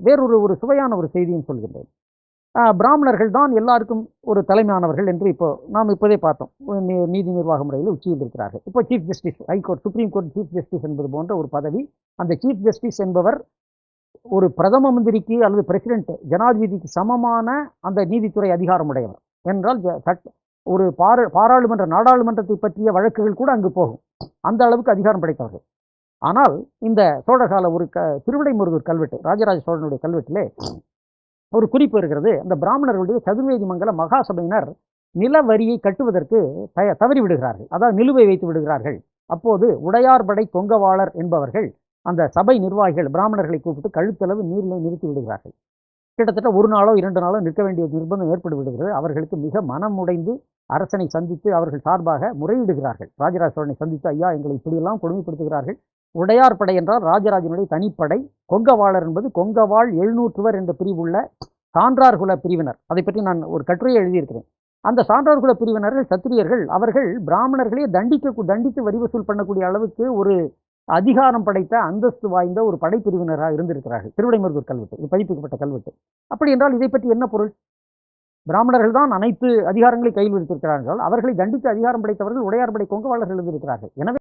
வேறொரு சுவையான ஒரு செய்தியும் சொல்கின்றேன். பிராமணர்கள் தான் எல்லாருக்கும் ஒரு தலைமையானவர்கள் என்று நாம் இப்போதே பார்த்தோம். நீதி நிர்வாக முறையில் உச்சியில் இருக்கிறார்கள். இப்போ chief justice, high court, supreme court chief justice என்பது போன்ற ஒரு பதவி. அந்த சீஃப் ஜஸ்டிஸ் என்பவர் ஒரு பிரதம மந்திரிக்கு அல்லது பிரசிடென்ட், ஜனாதிபதிக்கு சமமான அந்த நீதித்துறை அதிகாரம் உடையவர் என்றால், ஒரு பாராளுமன்ற, நாடாளுமன்றத்தை பற்றிய வழக்குகள் கூட அங்கு போகும். அந்த அளவுக்கு அதிகாரம் படைத்தவர்கள். ஆனால் இந்த சோழகால ஒரு திருவிடைமருதூர் கல்வெட்டு, ராஜராஜ சோழனுடைய கல்வெட்டிலே ஒரு குறிப்பு இருக்கிறது. அந்த பிராமணர்களுடைய சதுர்வேதி மங்கல மகாசபையினர் நில வரியை கட்டுவதற்கு தவறி விடுகிறார்கள், அதாவது நிலுவை வைத்து விடுகிறார்கள். அப்போது உடையார்படை கொங்கவாளர் என்பவர்கள் அந்த சபை நிர்வாகிகள் பிராமணர்களை கூப்பிட்டு கழுத்தளவு நீரில் நிறுத்தி விடுகிறார்கள். கிட்டத்தட்ட ஒரு நாளோ 2 நாளோ நிற்க வேண்டிய நிர்பந்தம் ஏற்பட்டு விடுகிறது. அவர்களுக்கு மிக மனம் உடைந்து அரசனை சந்தித்து அவர்கள் சார்பாக முறையிடுகிறார்கள். ராஜராஜ சோழனை சந்தித்து, ஐயா, எங்களை இப்படியெல்லாம் கொடுமைப்படுத்துகிறார்கள். உடையார் படை என்றால் ராஜராஜனுடைய தனிப்படை, கொங்கவாளர் என்பது கொங்கவாள் 700 என்ற பிரிவுள்ள சான்றார் குல பிரிவினர். அதை பற்றி நான் ஒரு கட்டுரையை எழுதியிருக்கிறேன். அந்த சான்றார் குல பிரிவினர்கள் சத்திரியர்கள். அவர்கள் பிராமணர்களே தண்டித்து வரி வசூல் பண்ணக்கூடிய அளவுக்கு ஒரு அதிகாரம் படைத்த, அந்தஸ்து வாய்ந்த ஒரு படைப்பிரிவினராக இருந்திருக்கிறார்கள். திருவிடைமருதூர் கல்வெட்டு, இது பதிப்பிக்கப்பட்ட கல்வெட்டு. அப்படி என்றால் இதை பற்றி என்ன பொருள்? பிராமணர்கள் தான் அனைத்து அதிகாரங்களை கையில் வைத்திருக்கிறார்கள். அவர்களை தண்டித்து அதிகாரம் படைத்தவர்கள் உடையார்படை கொங்கவாளர்கள் இருந்திருக்கிறார்கள். எனவே